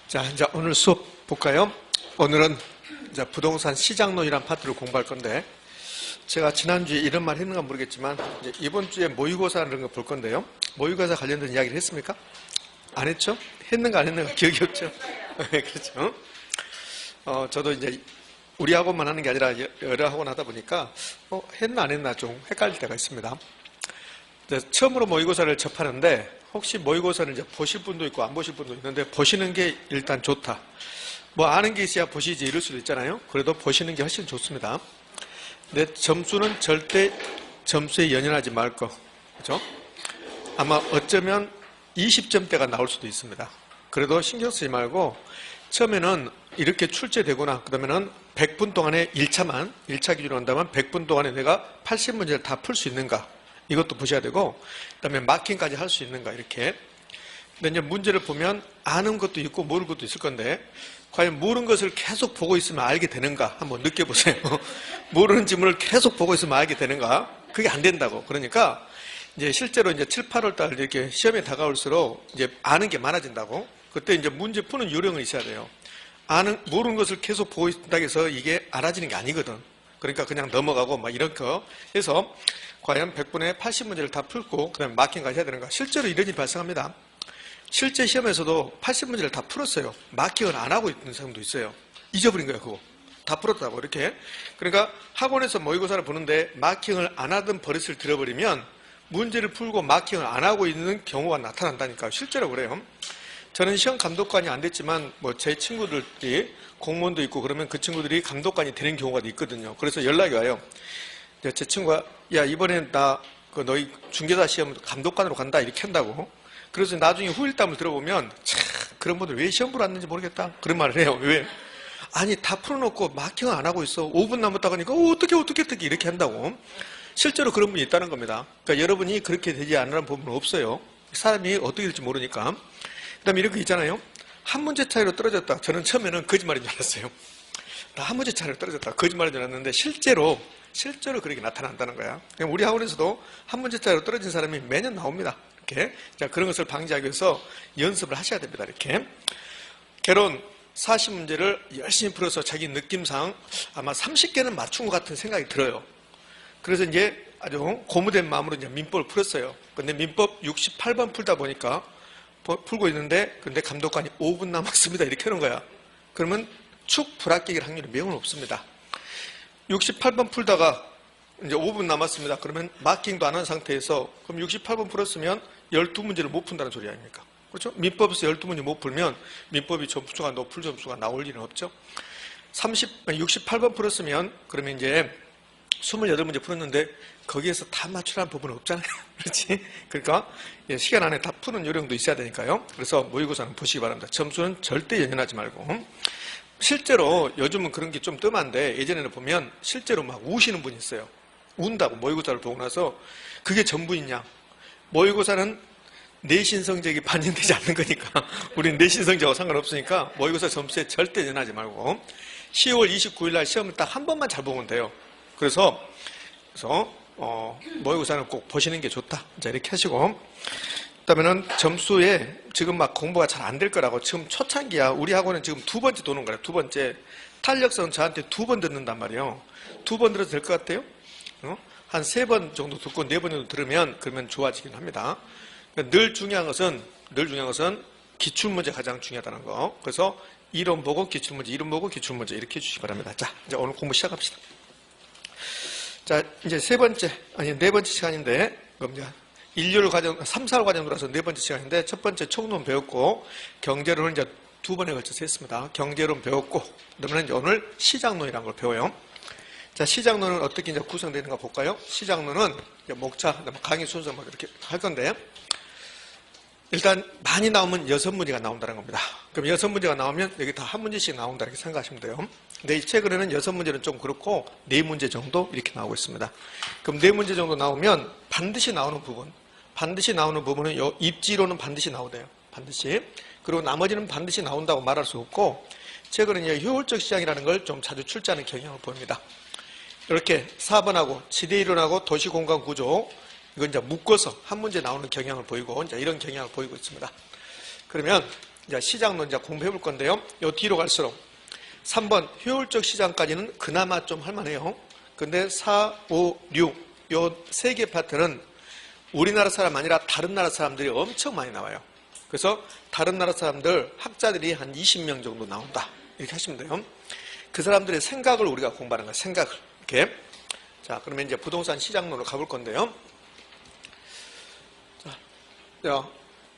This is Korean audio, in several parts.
자, 이제 오늘 수업 볼까요? 오늘은 이제 부동산 시장론이라는 파트를 공부할 건데, 제가 지난주에 이런 말 했는가 모르겠지만, 이제 이번 주에 모의고사라는 걸 볼 건데요. 모의고사 관련된 이야기를 했습니까? 안 했죠? 했는가 안 했는가 기억이 없죠? 그렇죠? 저도 이제 우리 학원만 하는 게 아니라 여러 학원 하다 보니까, 했나 안 했나 좀 헷갈릴 때가 있습니다. 처음으로 모의고사를 접하는데, 혹시 모의고사를 이제 보실 분도 있고 안 보실 분도 있는데, 보시는 게 일단 좋다. 뭐 아는 게 있어야 보시지 이럴 수도 있잖아요. 그래도 보시는 게 훨씬 좋습니다. 근데 점수는 절대 점수에 연연하지 말 거. 그죠? 아마 어쩌면 20점대가 나올 수도 있습니다. 그래도 신경 쓰지 말고, 처음에는 이렇게 출제되거나, 그러면은 100분 동안에 1차 기준으로 한다면 100분 동안에 내가 80문제를 다 풀 수 있는가? 이것도 보셔야 되고, 그 다음에 마킹까지 할 수 있는가, 이렇게. 근데 이제 문제를 보면 아는 것도 있고 모르는 것도 있을 건데, 과연 모르는 것을 계속 보고 있으면 알게 되는가? 한번 느껴보세요. 모르는 지문을 계속 보고 있으면 알게 되는가? 그게 안 된다고. 그러니까, 이제 실제로 이제 7, 8월 달 이렇게 시험에 다가올수록 이제 아는 게 많아진다고. 그때 이제 문제 푸는 요령이 있어야 돼요. 모르는 것을 계속 보고 있다고 해서 이게 알아지는 게 아니거든. 그러니까 그냥 넘어가고 막 이런 거 해서 과연 100분에 80문제를 다 풀고 그 다음에 마킹까지 해야 되는가. 실제로 이런 일이 발생합니다. 실제 시험에서도 80문제를 다 풀었어요. 마킹을 안 하고 있는 사람도 있어요. 잊어버린 거예요, 그거. 다 풀었다고, 이렇게. 그러니까 학원에서 모의고사를 보는데 마킹을 안 하던 버릇을 들어버리면 문제를 풀고 마킹을 안 하고 있는 경우가 나타난다니까요. 실제로 그래요. 저는 시험 감독관이 안 됐지만 뭐 제 친구들이 공무원도 있고 그러면 그 친구들이 감독관이 되는 경우가 있거든요. 그래서 연락이 와요. 제 친구가, 야, 이번엔 나 너희 중개사 시험 감독관으로 간다, 이렇게 한다고. 그래서 나중에 후일담을 들어보면, 참, 그런 분들 왜 시험 보러 왔는지 모르겠다, 그런 말을 해요. 왜? 아니, 다 풀어놓고 마킹을 안 하고 있어. 5분 남았다고 하니까 어떻게 이렇게 한다고. 실제로 그런 분이 있다는 겁니다. 그러니까 여러분이 그렇게 되지 않으라는 부분은 없어요. 사람이 어떻게 될지 모르니까. 그 다음에 이렇게 있잖아요. 한 문제 차이로 떨어졌다. 저는 처음에는 거짓말인 줄 알았어요. 나 한 문제 차이로 떨어졌다, 거짓말인 줄 알았는데 실제로 그렇게 나타난다는 거야. 우리 학원에서도 한 문제 차이로 떨어진 사람이 매년 나옵니다. 이렇게. 자, 그런 것을 방지하기 위해서 연습을 하셔야 됩니다. 이렇게. 결혼 40문제를 열심히 풀어서 자기 느낌상 아마 30개는 맞춘 것 같은 생각이 들어요. 그래서 이제 아주 고무된 마음으로 이제 민법을 풀었어요. 근데 민법 68번 풀다 보니까 풀고 있는데, 근데 감독관이 5분 남았습니다, 이렇게 하는 거야. 그러면 축 불합격일 확률이 매우 높습니다. 68번 풀다가 이제 5분 남았습니다. 그러면 마킹도 안 한 상태에서, 그럼 68번 풀었으면 12문제를 못 푼다는 소리 아닙니까? 그렇죠? 민법에서 12문제 못 풀면 민법이 점수가 높을 점수가 나올 일은 없죠. 68번 풀었으면 그러면 이제 28문제 풀었는데 거기에서 다 맞추라는 부분은 없잖아요. 그렇지? 그러니까 시간 안에 다 푸는 요령도 있어야 되니까요. 그래서 모의고사는 보시기 바랍니다. 점수는 절대 연연하지 말고. 실제로 요즘은 그런 게 좀 뜸한데, 예전에는 보면 실제로 막 우시는 분이 있어요. 운다고 모의고사를 보고 나서. 그게 전부이냐? 모의고사는 내신 성적이 반영되지 않는 거니까 우리는 내신 성적하고 상관없으니까 모의고사 점수에 절대 연연하지 말고 10월 29일 날 시험을 딱 한 번만 잘 보면 돼요. 그래서 모의고사는 꼭 보시는 게 좋다. 자, 이렇게 하시고, 그다음에는 점수에 지금 막 공부가 잘 안 될 거라고, 지금 초창기야. 우리 학원은 지금 2번째 도는 거예요. 2번째. 탄력성은 저한테 2번 듣는단 말이에요. 2번 들어도 될 것 같아요? 한 3번 정도 듣고 4번 정도 들으면 그러면 좋아지긴 합니다. 그러니까 늘 중요한 것은 기출문제 가장 중요하다는 거. 그래서 이론 보고 기출문제, 이론 보고 기출문제 이렇게 해주시기 바랍니다. 자, 이제 오늘 공부 시작합시다. 자, 이제 네 번째 시간인데, 그럼 이제 3, 4월 과정 들어서 네 번째 시간인데, 첫 번째 총론 배웠고, 경제론을 이제 2번에 걸쳐서 했습니다. 경제론 배웠고, 그러면 이제 오늘 시장론이라는 걸 배워요. 자, 시장론은 어떻게 이제 구성되는가 볼까요? 시장론은 목차, 강의 순서 막 이렇게 할 건데, 일단 많이 나오면 6문제가 나온다는 겁니다. 그럼 6문제가 나오면 여기 다 한 문제씩 나온다, 이렇게 생각하시면 돼요. 근데 최근에는 6문제는 좀 그렇고 4문제 정도 이렇게 나오고 있습니다. 그럼 4문제 정도 나오면 반드시 나오는 부분은 요 입지로는 반드시 나오대요. 반드시. 그리고 나머지는 반드시 나온다고 말할 수 없고, 최근에 이제 효율적 시장이라는 걸 좀 자주 출제하는 경향을 보입니다. 이렇게 4번하고 지대이론하고 도시공간 구조, 이건 이제 묶어서 한 문제 나오는 경향을 보이고, 이제 이런 경향을 보이고 있습니다. 그러면 이제 시장론 이제 공부해 볼 건데요. 요 뒤로 갈수록 3번 효율적 시장까지는 그나마 좀 할만해요. 근데 4, 5, 6 요 세 개 파트는 우리나라 사람 아니라 다른 나라 사람들이 엄청 많이 나와요. 그래서 다른 나라 사람들 학자들이 한 20명 정도 나온다. 이렇게 하시면 돼요. 그 사람들의 생각을 우리가 공부하는 거예요. 생각을. 이렇게. 자, 그러면 이제 부동산 시장론으로 가볼 건데요. 자,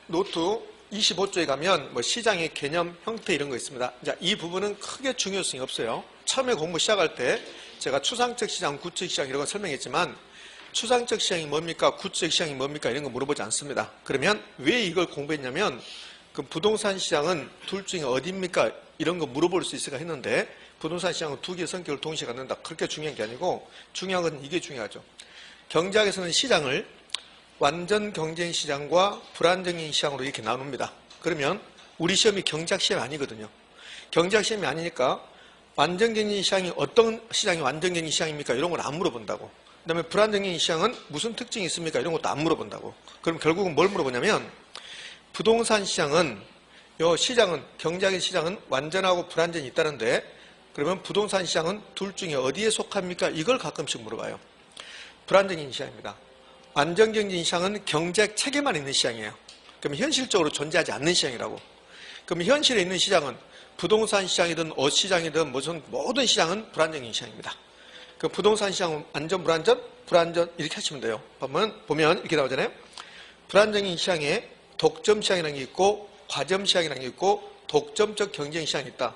노트 25쪽에 가면 뭐 시장의 개념, 형태 이런 거 있습니다. 자, 이 부분은 크게 중요성이 없어요. 처음에 공부 시작할 때 제가 추상적 시장, 구적 시장 이런 거 설명했지만 추상적 시장이 뭡니까? 구적 시장이 뭡니까? 이런 거 물어보지 않습니다. 그러면 왜 이걸 공부했냐면 그 부동산 시장은 둘 중에 어디입니까? 이런 거 물어볼 수 있을까 했는데 부동산 시장은 두 개의 성격을 동시에 갖는다. 그렇게 중요한 게 아니고 중요한 건 이게 중요하죠. 경제학에서는 시장을 완전 경쟁 시장과 불안정인 시장으로 이렇게 나눕니다. 그러면 우리 시험이 경제학 시험이 아니거든요. 경제학 시험이 아니니까 완전 경쟁 시장이 어떤 시장이 완전 경쟁 시장입니까? 이런 걸 안 물어본다고. 그 다음에 불안정인 시장은 무슨 특징이 있습니까? 이런 것도 안 물어본다고. 그럼 결국은 뭘 물어보냐면 부동산 시장은 요 시장은 경제학의 시장은 완전하고 불안전이 있다는데 그러면 부동산 시장은 둘 중에 어디에 속합니까? 이걸 가끔씩 물어봐요. 불안정인 시장입니다. 완전 경쟁 시장은 경제학 책에만 있는 시장이에요. 그럼 현실적으로 존재하지 않는 시장이라고. 그럼 현실에 있는 시장은 부동산 시장이든 옷 시장이든 무슨 모든 시장은 불안정인 시장입니다. 그 부동산 시장은 안전, 불안전, 불안전 이렇게 하시면 돼요. 보면 이렇게 나오잖아요. 불안정인 시장에 독점 시장이라는 게 있고 과점 시장이라는 게 있고 독점적 경쟁 시장이 있다.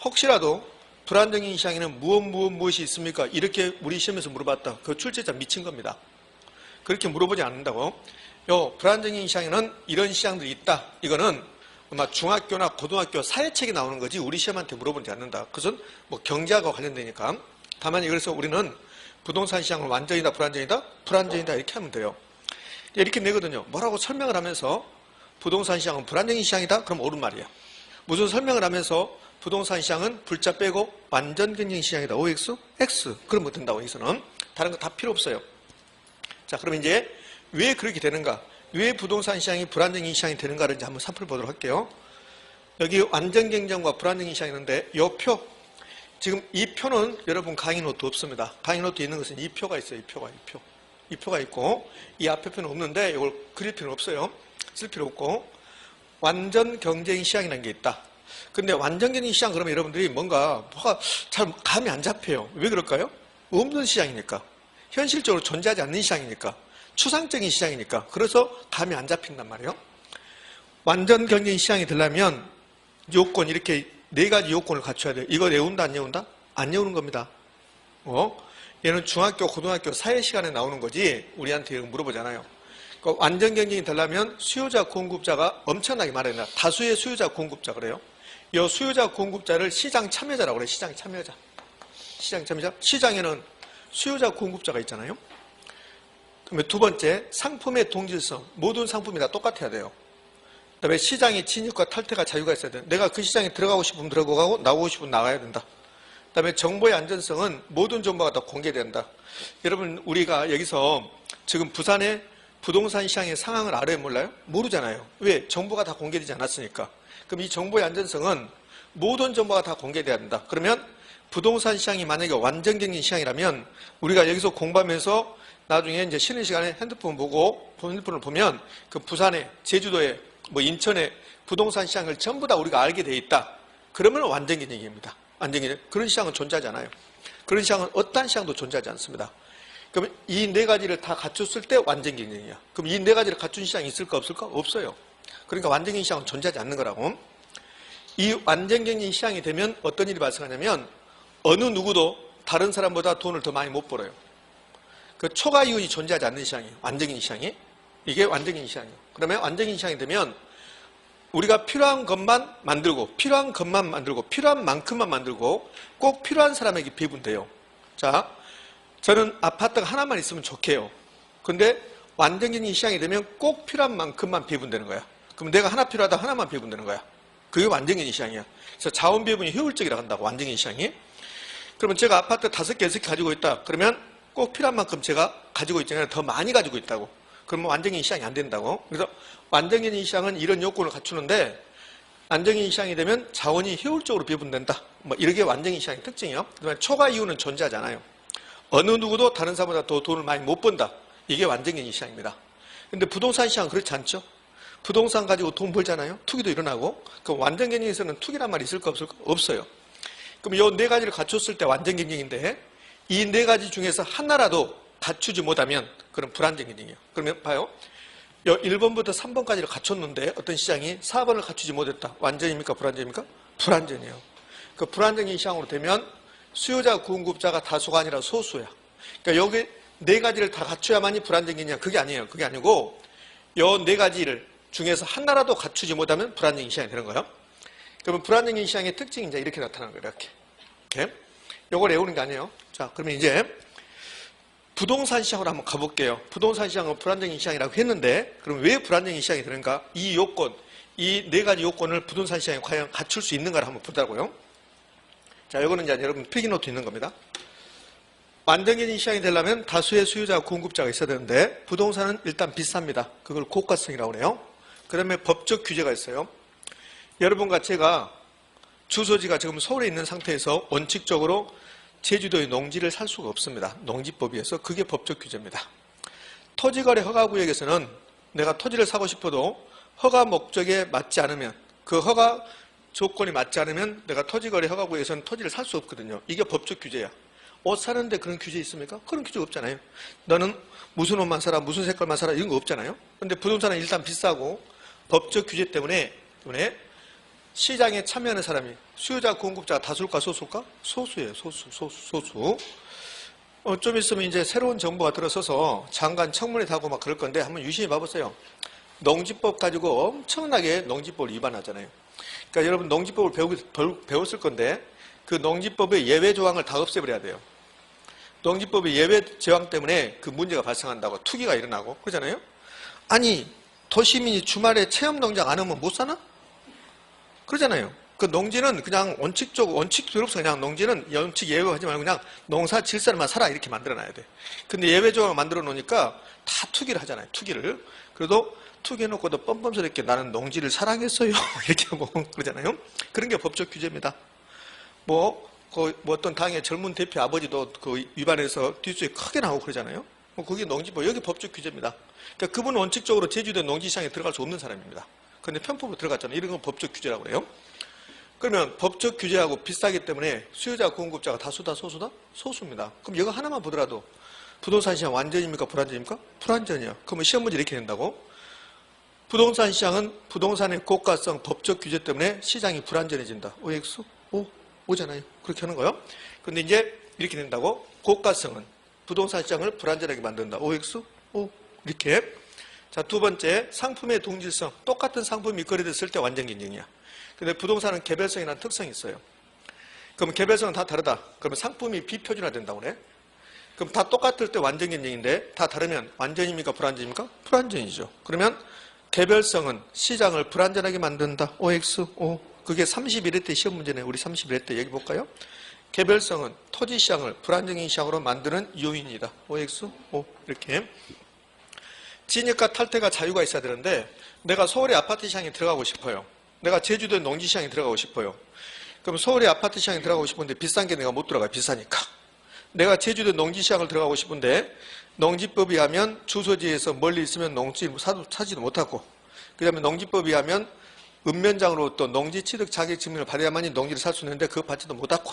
혹시라도 불안정인 시장에는 무엇이 있습니까? 이렇게 우리 시험에서 물어봤다. 그 출제자 미친 겁니다. 그렇게 물어보지 않는다고. 요 불안정인 시장에는 이런 시장들이 있다. 이거는 아마 중학교나 고등학교 사회책에 나오는 거지 우리 시험한테 물어보지 않는다. 그것은 뭐 경제학과 관련되니까. 다만 그래서 우리는 부동산 시장은 완전이다, 불안전이다, 불안전이다 이렇게 하면 돼요. 이렇게 내거든요. 뭐라고 설명을 하면서 부동산 시장은 불안정인 시장이다? 그럼 옳은 말이야. 무슨 설명을 하면서 부동산 시장은 불자 빼고 완전 경쟁 시장이다. OX? X. 그러면 된다고 여기서는. 다른 거 다 필요 없어요. 자, 그럼 이제 왜 그렇게 되는가? 왜 부동산 시장이 불안정인 시장이 되는가를 이제 한번 살펴보도록 할게요. 여기 완전 경쟁과 불안정인 시장이 있는데 이 표. 지금 이 표는 여러분 강의 노트 없습니다. 강의 노트에 있는 것은 이 표가 있어요. 이 표가 있고 이 앞에 표는 없는데 이걸 그릴 필요는 없어요. 쓸 필요 없고 완전 경쟁 시장이라는 게 있다. 근데 완전 경쟁 시장 그러면 여러분들이 뭐가 잘 감이 안 잡혀요. 왜 그럴까요? 없는 시장이니까. 현실적으로 존재하지 않는 시장이니까. 추상적인 시장이니까. 그래서 감이 안 잡힌단 말이에요. 완전 경쟁 시장이 되려면 요건 이렇게 네 가지 요건을 갖춰야 돼요. 이거 외운다 안 외운다? 안 외우는 겁니다. 얘는 중학교, 고등학교 사회 시간에 나오는 거지 우리한테 물어보잖아요. 그러니까 완전 경쟁이 되려면 수요자, 공급자가 엄청나게 많아야 된다. 다수의 수요자, 공급자 그래요. 이 수요자, 공급자를 시장 참여자라고 그래요. 시장 참여자. 시장 참여자. 시장에는 수요자, 공급자가 있잖아요. 그러면 두 번째, 상품의 동질성. 모든 상품이 다 똑같아야 돼요. 그 다음에 시장의 진입과 탈퇴가 자유가 있어야 돼요. 내가 그 시장에 들어가고 싶으면 들어가고 나오고 싶으면 나가야 된다. 그 다음에 정보의 안전성은 모든 정보가 다 공개된다. 여러분 우리가 여기서 지금 부산의 부동산 시장의 상황을 알아요? 몰라요? 모르잖아요. 왜? 정보가 다 공개되지 않았으니까. 그럼 이 정보의 안전성은 모든 정보가 다 공개돼야 된다. 그러면 부동산 시장이 만약에 완전 경쟁 시장이라면 우리가 여기서 공부하면서 나중에 이제 쉬는 시간에 핸드폰을 보면 그 부산에, 제주도에, 뭐 인천에 부동산 시장을 전부 다 우리가 알게 돼 있다. 그러면 완전 경쟁입니다. 완전 경쟁. 그런 시장은 존재하지 않아요. 그런 시장은 어떤 시장도 존재하지 않습니다. 그럼 이 네 가지를 다 갖췄을 때 완전 경쟁이야. 그럼 이 네 가지를 갖춘 시장이 있을까 없을까? 없어요. 그러니까 완전 경쟁 시장은 존재하지 않는 거라고. 이 완전 경쟁 시장이 되면 어떤 일이 발생하냐면 어느 누구도 다른 사람보다 돈을 더 많이 못 벌어요. 그 초과 이윤이 존재하지 않는 시장이에요. 완전 경쟁 시장이. 이게 완전 경쟁 시장이에요. 그러면 완전 경쟁 시장이 되면 우리가 필요한 것만 만들고 필요한 만큼만 만들고 꼭 필요한 사람에게 배분돼요. 자, 저는 아파트가 하나만 있으면 좋게요. 근데 완전 경쟁 시장이 되면 꼭 필요한 만큼만 배분되는 거야. 그럼 내가 하나 필요하다 하나만 배분되는 거야. 그게 완전 경쟁 시장이야. 그래서 자원 배분이 효율적이라고 한다고 완전 경쟁 시장이. 그러면 제가 아파트 5개, 6개 가지고 있다. 그러면 꼭 필요한 만큼 제가 가지고 있잖아요. 더 많이 가지고 있다고. 그러면 완전 경쟁 시장이 안 된다고. 그래서 완전 경쟁 시장은 이런 요건을 갖추는데 안정적인 시장이 되면 자원이 효율적으로 배분된다. 뭐 이렇게 안정적인 시장의 특징이요. 그다음에 초과 이유는 존재하잖아요. 어느 누구도 다른 사람보다 더 돈을 많이 못 번다. 이게 안정적인 시장입니다. 근데 부동산 시장은 그렇지 않죠. 부동산 가지고 돈 벌잖아요. 투기도 일어나고. 그럼 완전 경쟁에서는 투기란 말이 있을까 없을까? 없어요. 그럼 이 네 가지를 갖췄을 때 완전 경쟁인데 이 네 가지 중에서 하나라도 갖추지 못하면 그럼 불안정 경쟁이에요. 그러면 봐요. 1번부터 3번까지를 갖췄는데 어떤 시장이 4번을 갖추지 못했다. 완전입니까? 불완전입니까? 불완전이에요. 그 불완전인 시장으로 되면 수요자, 공급자가 다수가 아니라 소수야. 그러니까 여기 네 가지를 다 갖춰야만이 불안정이냐? 그게 아니에요. 그게 아니고 이 네 가지를 중에서 하나라도 갖추지 못하면 불안정인 시장이 되는 거예요. 그러면 불안정인 시장의 특징이 이제 이렇게 나타나는 거예요. 이렇게. 이걸 외우는 게 아니에요. 자, 그러면 이제 부동산 시장으로 한번 가볼게요. 부동산 시장은 불안정인 시장이라고 했는데 그럼 왜 불안정인 시장이 되는가? 이 요건, 이 네 가지 요건을 부동산 시장에 과연 갖출 수 있는가를 한번 보자고요. 자, 이거는 이제 여러분 필기노트 있는 겁니다. 안정적인 시장이 되려면 다수의 수요자와 공급자가 있어야 되는데 부동산은 일단 비쌉니다. 그걸 고가성이라고 해요. 그 다음에 법적 규제가 있어요. 여러분과 제가 주소지가 지금 서울에 있는 상태에서 원칙적으로 제주도의 농지를 살 수가 없습니다. 농지법에 의해서 그게 법적 규제입니다. 토지거래 허가구역에서는 내가 토지를 사고 싶어도 허가 목적에 맞지 않으면 그 허가 조건이 맞지 않으면 내가 토지거래 허가구역에서는 토지를 살 수 없거든요. 이게 법적 규제야. 옷 사는데 그런 규제 있습니까? 그런 규제 없잖아요. 너는 무슨 옷만 사라, 무슨 색깔만 사라 이런 거 없잖아요. 그런데 부동산은 일단 비싸고 법적 규제 때문에 시장에 참여하는 사람이 수요자, 공급자가 다수일까 소수일까? 소수예요. 소수. 좀 있으면 이제 새로운 정부가 들어서서 장관 청문회 하고 막 그럴 건데 한번 유심히 봐보세요. 농지법 가지고 엄청나게 농지법을 위반하잖아요. 그러니까 여러분 농지법을 배웠을 건데 그 농지법의 예외 조항을 다 없애버려야 돼요. 농지법의 예외 조항 때문에 그 문제가 발생한다고 투기가 일어나고 그러잖아요. 아니 도시민이 주말에 체험농장 안 하면 못 사나? 그러잖아요. 그 농지는 그냥 원칙 필요 없어. 그냥 농지는 원칙 예외하지 말고 그냥 농사 질 사람만 살아 이렇게 만들어놔야 돼. 근데 예외 조항을 만들어 놓으니까 다 투기를 하잖아요. 투기를. 그래도 투기해놓고도 뻔뻔스럽게 나는 농지를 사랑했어요. 이렇게 하고 그러잖아요. 그런 게 법적 규제입니다. 어떤 당의 젊은 대표 아버지도 그 위반해서 뒷수에 크게 나오고 그러잖아요. 그게 농지법, 여기 법적 규제입니다. 그러니까 그분은 원칙적으로 제주도 농지시장에 들어갈 수 없는 사람입니다. 그런데 편법으로 들어갔잖아요. 이런 건 법적 규제라고 그래요. 그러면 법적 규제하고 비싸기 때문에 수요자, 공급자가 다수다, 소수다? 소수입니다. 그럼 이거 하나만 보더라도 부동산 시장 완전입니까? 불완전입니까? 불완전이야. 그러면 시험 문제 이렇게 된다고? 부동산 시장은 부동산의 고가성, 법적 규제 때문에 시장이 불완전해진다. OX? 오잖아요. 그렇게 하는 거예요. 그런데 이제 이렇게 된다고? 고가성은 부동산 시장을 불완전하게 만든다. OX? 이렇게. 자, 두 번째, 상품의 동질성. 똑같은 상품이 거래됐을 때 완전 경쟁이야. 근데 부동산은 개별성이라는 특성이 있어요. 그럼 개별성은 다 다르다. 그러면 상품이 비표준화된다고 그래. 그럼 다 똑같을 때 완전 경쟁인데 다 다르면 완전입니까? 불완전입니까? 불완전이죠. 그러면 개별성은 시장을 불완전하게 만든다. OX, 그게 31회 때 시험 문제네요. 우리 31회 때 여기 볼까요? 개별성은 토지 시장을 불안정인 시장으로 만드는 요인이다. OX, 이렇게. 진입과 탈퇴가 자유가 있어야 되는데 내가 서울의 아파트 시장에 들어가고 싶어요. 내가 제주도의 농지 시장에 들어가고 싶어요. 그럼 서울의 아파트 시장에 들어가고 싶은데 비싼 게 내가 못 들어가요. 비싸니까. 내가 제주도 농지 시장을 들어가고 싶은데 농지법에 하면 주소지에서 멀리 있으면 농지 사지도 못하고 그 다음에 농지법에 하면 읍면장으로 또 농지 취득 자격 증명을 받아야만이 농지를 살 수 있는데 그거 받지도 못하고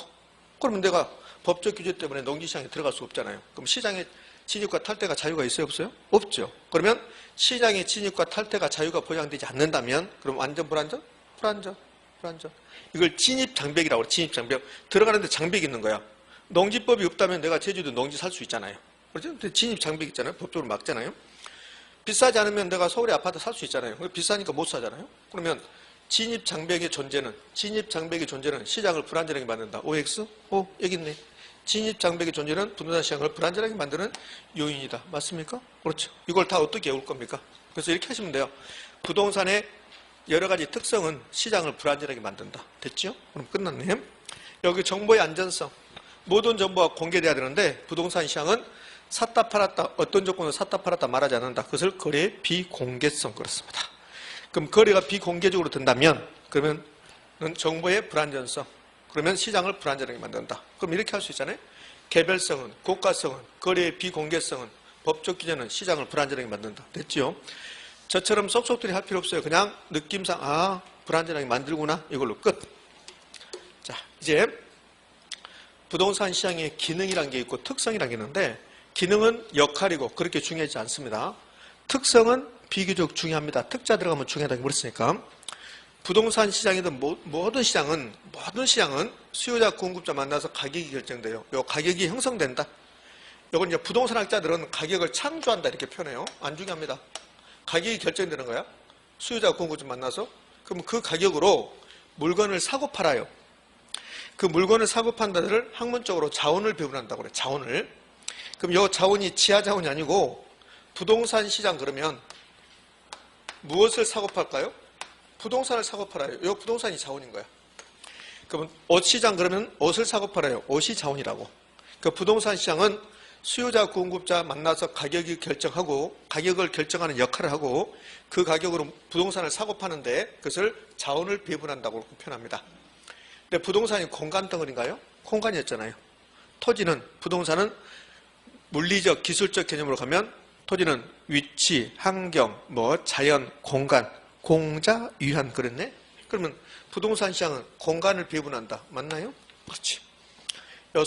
그러면 내가 법적 규제 때문에 농지 시장에 들어갈 수 없잖아요. 그럼 시장에 진입과 탈퇴가 자유가 있어요? 없어요? 없죠. 그러면 시장의 진입과 탈퇴가 자유가 보장되지 않는다면 그럼 완전 불안전? 불안전. 이걸 진입장벽이라고 그래. 진입장벽. 들어가는데 장벽이 있는 거야. 농지법이 없다면 내가 제주도 농지 살 수 있잖아요. 그렇죠? 진입장벽 있잖아요. 법적으로 막잖아요. 비싸지 않으면 내가 서울에 아파트 살 수 있잖아요. 비싸니까 못 사잖아요. 그러면 진입장벽의 존재는 시장을 불안전하게 만든다. OX? 여기 있네. 진입장벽의 존재는 부동산 시장을 불안전하게 만드는 요인이다. 맞습니까? 그렇죠. 이걸 다 어떻게 외울 겁니까? 그래서 이렇게 하시면 돼요. 부동산의 여러 가지 특성은 시장을 불안전하게 만든다. 됐죠? 그럼 끝났네. 여기 정보의 안전성. 모든 정보가 공개돼야 되는데 부동산 시장은 샀다 팔았다 어떤 조건으로 샀다 팔았다 말하지 않는다. 그것을 거래의 비공개성 그렇습니다. 그럼 거래가 비공개적으로 된다면 그러면 정보의 불안전성. 그러면 시장을 불안전하게 만든다. 그럼 이렇게 할 수 있잖아요. 개별성은, 고가성은, 거래의 비공개성은, 법적 기준은 시장을 불안전하게 만든다. 됐죠? 저처럼 쏙쏙들이 할 필요 없어요. 그냥 느낌상 불안전하게 만들구나. 이걸로 끝. 자, 이제 부동산 시장의 기능이란 게 있고 특성이란 게 있는데 기능은 역할이고 그렇게 중요하지 않습니다. 특성은 비교적 중요합니다. 특자 들어가면 중요하다고 그랬으니까. 부동산 시장이든 모든 시장은 수요자 공급자 만나서 가격이 결정돼요. 요 가격이 형성된다. 이건 이제 부동산 학자들은 가격을 창조한다 이렇게 표현해요. 안 중요합니다. 가격이 결정되는 거야. 수요자 공급자 만나서. 그럼 그 가격으로 물건을 사고 팔아요. 그 물건을 사고 판다를 학문적으로 자원을 배분한다고 그래요. 자원을. 그럼 이 자원이 지하 자원이 아니고 부동산 시장 그러면 무엇을 사고 팔까요? 부동산을 사고 팔아요. 이 부동산이 자원인 거야. 그러면 옷 시장 그러면 옷을 사고 팔아요. 옷이 자원이라고. 그 부동산 시장은 수요자 공급자 만나서 가격을 결정하는 역할을 하고 그 가격으로 부동산을 사고 파는데 그것을 자원을 배분한다고 표현합니다. 근데 부동산이 공간 덩어리인가요? 공간이었잖아요. 부동산은 물리적, 기술적 개념으로 가면 토지는 위치, 환경, 자연, 공간, 공자, 위한 그랬네? 그러면 부동산 시장은 공간을 배분한다. 맞나요? 그렇지.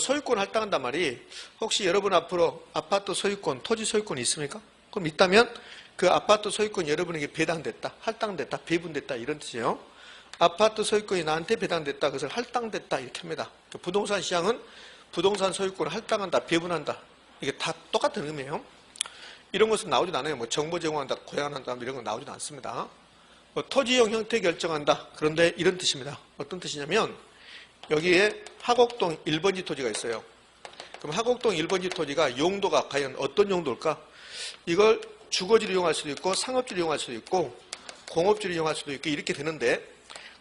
소유권 할당한단 말이 혹시 여러분 앞으로 아파트 소유권, 토지 소유권이 있습니까? 그럼 있다면 그 아파트 소유권이 여러분에게 배당됐다, 할당됐다, 배분됐다 이런 뜻이에요. 아파트 소유권이 나한테 배당됐다, 그것을 할당됐다 이렇게 합니다. 부동산 시장은 부동산 소유권을 할당한다, 배분한다. 이게 다 똑같은 의미예요. 이런 것은 나오진 않아요. 정보 제공한다, 고양한다 이런 건 나오진 않습니다. 토지용 형태 결정한다. 그런데 이런 뜻입니다. 어떤 뜻이냐면 여기에 하곡동 1번지 토지가 있어요. 그럼 하곡동 1번지 토지가 용도가 과연 어떤 용도일까? 이걸 주거지로 이용할 수도 있고 상업지로 이용할 수도 있고 공업지로 이용할 수도 있고 이렇게 되는데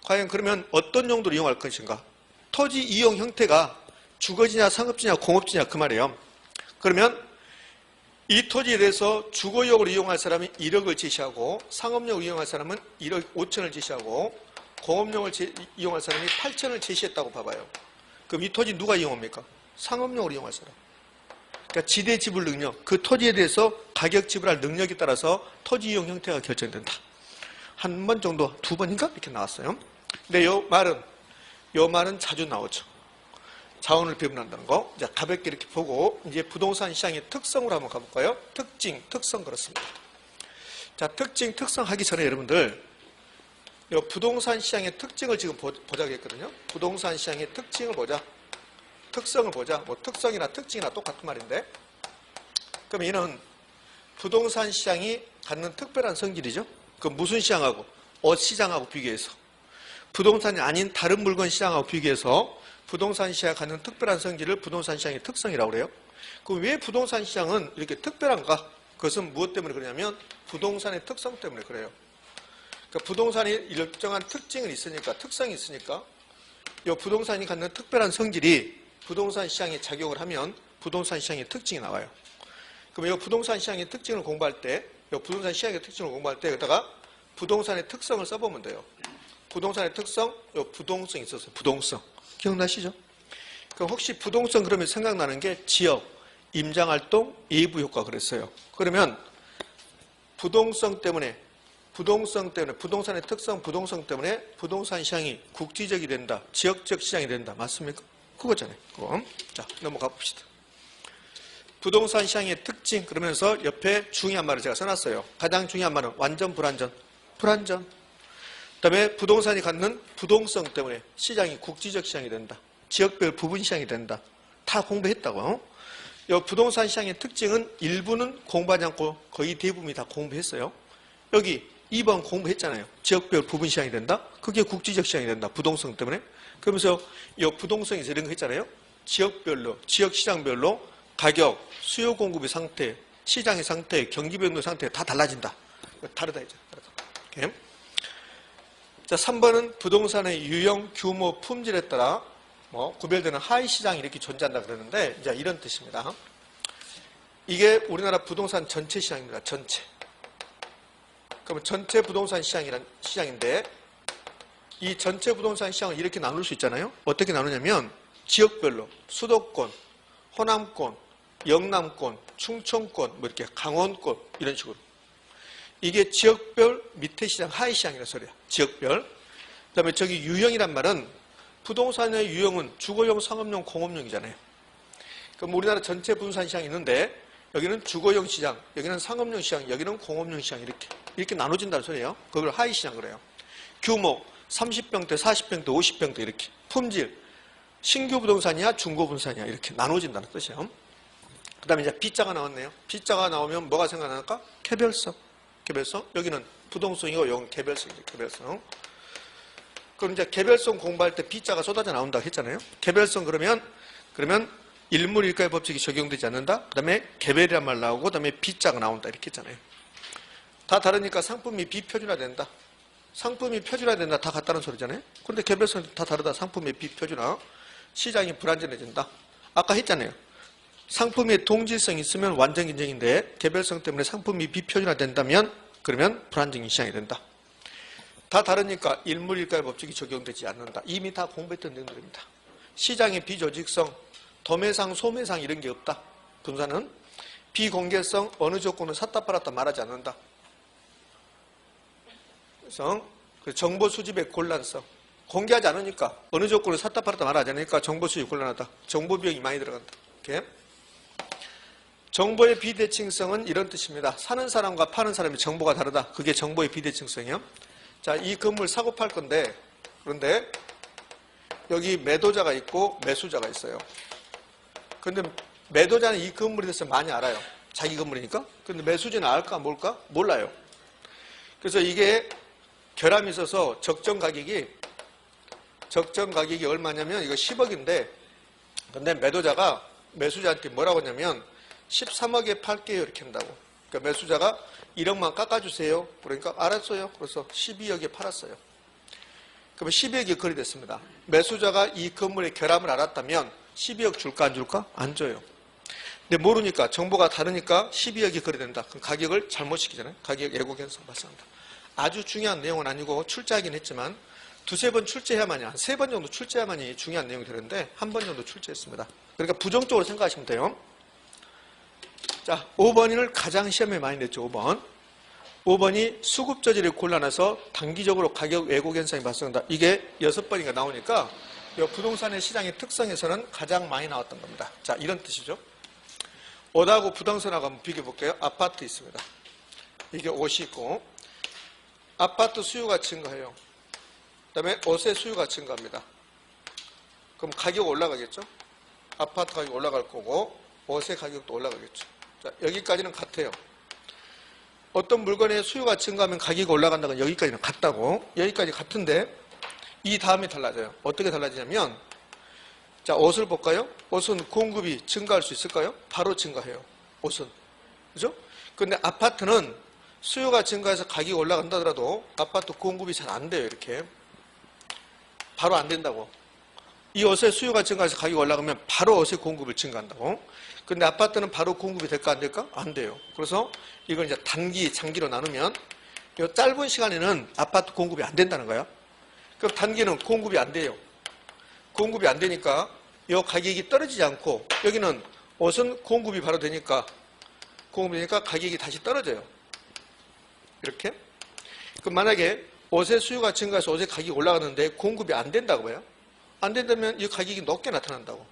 과연 그러면 어떤 용도로 이용할 것인가? 토지 이용 형태가 주거지냐 상업지냐 공업지냐 그 말이에요. 그러면 이 토지에 대해서 주거용으로 이용할 사람이 1억을 제시하고 상업용으로 이용할 사람은 1억 5천을 제시하고 공업용을 이용할 사람이 8천을 제시했다고 봐봐요. 그럼 이 토지 누가 이용합니까? 상업용으로 이용할 사람. 그러니까 지대 지불 능력, 그 토지에 대해서 가격 지불할 능력에 따라서 토지 이용 형태가 결정된다. 한 번 정도, 2번인가? 이렇게 나왔어요. 근데 요 말은 자주 나오죠. 자원을 배분한다는 거. 자, 가볍게 이렇게 보고 이제 부동산 시장의 특성으로 한번 가볼까요? 특성 그렇습니다. 자, 특성 하기 전에 여러분들 이 부동산 시장의 특징을 지금 보자고 했거든요. 부동산 시장의 특징을 보자. 특성을 보자. 특성이나 특징이나 똑같은 말인데. 그럼 얘는 부동산 시장이 갖는 특별한 성질이죠. 그 무슨 시장하고? 옷 시장하고 비교해서. 부동산이 아닌 다른 물건 시장하고 비교해서 부동산 시장이 갖는 특별한 성질을 부동산 시장의 특성이라고 그래요. 그럼 왜 부동산 시장은 이렇게 특별한가? 그것은 무엇 때문에 그러냐면 부동산의 특성 때문에 그래요. 그러니까 부동산이 일정한 특성이 있으니까 이 부동산이 갖는 특별한 성질이 부동산 시장에 작용을 하면 부동산 시장의 특징이 나와요. 그럼 이 부동산 시장의 특징을 공부할 때 여기다가 부동산의 특성을 써보면 돼요. 부동산의 특성, 부동성이 있었어요. 부동성. 기억나시죠? 그럼 혹시 부동성 그러면 생각나는 게 지역, 임장활동, 예부효과 그랬어요. 그러면 부동성 때문에 부동산의 특성, 부동성 때문에 부동산 시장이 국지적이 된다. 지역적 시장이 된다. 맞습니까? 그거잖아요. 그거. 자, 넘어가 봅시다. 부동산 시장의 특징 그러면서 옆에 중요한 말을 제가 써놨어요. 가장 중요한 말은 완전 불안전. 그 다음에 부동산이 갖는 부동성 때문에 시장이 국지적 시장이 된다. 지역별 부분 시장이 된다. 다 공부했다고. 이 부동산 시장의 특징은 일부는 공부하지 않고 거의 대부분이 다 공부했어요. 여기 2번 공부했잖아요. 지역별 부분 시장이 된다. 그게 국지적 시장이 된다. 부동성 때문에. 그러면서 이 부동성에서 이런 거 했잖아요. 지역별로, 지역 시장별로 가격, 수요 공급의 상태, 시장의 상태, 경기 변동 상태 다 달라진다. 다르다 이제. 오케이. 자, 3번은 부동산의 유형, 규모, 품질에 따라 구별되는 하위 시장이 이렇게 존재한다 그러는데 이제 이런 뜻입니다. 이게 우리나라 부동산 전체 시장입니다. 전체. 그러면 전체 부동산 시장인데 이 전체 부동산 시장을 이렇게 나눌 수 있잖아요. 어떻게 나누냐면 지역별로 수도권, 호남권, 영남권, 충청권, 뭐 이렇게 강원권 이런 식으로. 이게 지역별 밑에 시장, 하위 시장이라는 소리야. 지역별. 그다음에 저기 유형이란 말은 부동산의 유형은 주거용, 상업용, 공업용이잖아요. 그럼 우리나라 전체 부동산 시장이 있는데 여기는 주거용 시장, 여기는 상업용 시장, 여기는 공업용 시장 이렇게 나눠진다는 소리예요. 그걸 하위 시장 그래요. 규모 30평대, 40평대, 50평대 이렇게. 품질 신규 부동산이야, 중고 부동산이야 이렇게 나눠진다는 뜻이에요. 그다음에 이제 B자가 나왔네요. B자가 나오면 뭐가 생각날까? 개별성. 여기는 부동성이고 여기는 개별성이죠. 개별성. 그럼 이제 개별성 공부할 때 B자가 쏟아져 나온다고 했잖아요. 개별성 그러면 일물일가의 법칙이 적용되지 않는다. 그 다음에 개별이란 말 나오고 그 다음에 B자가 나온다 이렇게 했잖아요. 다 다르니까 상품이 비표준화된다. 상품이 표준화된다. 다 같다는 소리잖아요. 그런데 개별성이 다 다르다. 상품이 비표준화. 시장이 불안전해진다. 아까 했잖아요. 상품의 동질성이 있으면 완전 인정인데 개별성 때문에 상품이 비표준화된다면 그러면 불안정인 시장이 된다. 다 다르니까 일물일가의 법칙이 적용되지 않는다. 이미 다 공부했던 내용들입니다. 시장의 비조직성, 도매상, 소매상 이런 게 없다. 부동산은 비공개성, 어느 조건은 샀다 팔았다 말하지 않는다. 그래서 정보 수집의 곤란성, 공개하지 않으니까 어느 조건을 샀다 팔았다 말하지 않으니까 정보 수집이 곤란하다. 정보 비용이 많이 들어간다. 이렇게. 정보의 비대칭성은 이런 뜻입니다. 사는 사람과 파는 사람의 정보가 다르다. 그게 정보의 비대칭성이에요. 자, 이 건물 사고 팔 건데 그런데 여기 매도자가 있고 매수자가 있어요. 그런데 매도자는 이 건물에 대해서 많이 알아요. 자기 건물이니까. 그런데 매수자는 알까 뭘까? 몰라요. 그래서 이게 결함이 있어서 적정 가격이 얼마냐면 이거 10억인데 근데 매도자가 매수자한테 뭐라고 하냐면 13억에 팔게요 이렇게 한다고. 그러니까 매수자가 1억만 깎아주세요. 그러니까 알았어요. 그래서 12억에 팔았어요. 그러면 12억이 거래됐습니다. 매수자가 이 건물의 결함을 알았다면 12억 줄까 안 줄까? 안 줘요. 근데 모르니까 정보가 다르니까 12억이 거래된다. 그럼 가격을 잘못 시키잖아요. 가격 예고 변성 발생한다. 아주 중요한 내용은 아니고 출제하긴 했지만 두세 번 출제해야만이 한 세 번 정도 출제해야만이 중요한 내용이 되는데 한 번 정도 출제했습니다. 그러니까 부정적으로 생각하시면 돼요. 자, 5번을 가장 시험에 많이 냈죠. 5번이 수급 저질이 곤란해서 단기적으로 가격 왜곡 현상이 발생한다. 이게 6번인가 나오니까 이 부동산의 시장의 특성에서는 가장 많이 나왔던 겁니다. 자, 이런 뜻이죠. 옷하고 부동산하고 한번 비교해 볼게요. 아파트 있습니다. 이게 옷이 있고 아파트 수요가 증가해요. 그 다음에 옷의 수요가 증가합니다. 그럼 가격 올라가겠죠? 아파트 가격이 올라갈 거고 옷의 가격도 올라가겠죠. 자, 여기까지는 같아요. 어떤 물건의 수요가 증가하면 가격이 올라간다는 건 여기까지는 같다고. 여기까지 같은데 이 다음에 달라져요. 어떻게 달라지냐면 자, 옷을 볼까요? 옷은 공급이 증가할 수 있을까요? 바로 증가해요. 옷은. 그죠? 근데 아파트는 수요가 증가해서 가격이 올라간다 하더라도 아파트 공급이 잘 안 돼요. 이렇게. 바로 안 된다고. 이 옷의 수요가 증가해서 가격이 올라가면 바로 옷의 공급을 증가한다고. 근데 아파트는 바로 공급이 될까 안 될까? 안 돼요. 그래서 이걸 이제 단기, 장기로 나누면 이 짧은 시간에는 아파트 공급이 안 된다는 거예요. 그럼 단기는 공급이 안 돼요. 공급이 안 되니까 이 가격이 떨어지지 않고 여기는 옷은 공급이 바로 되니까 가격이 다시 떨어져요. 이렇게. 그럼 만약에 옷의 수요가 증가해서 옷의 가격이 올라가는데 공급이 안 된다고 해요. 안 된다면 이 가격이 높게 나타난다고.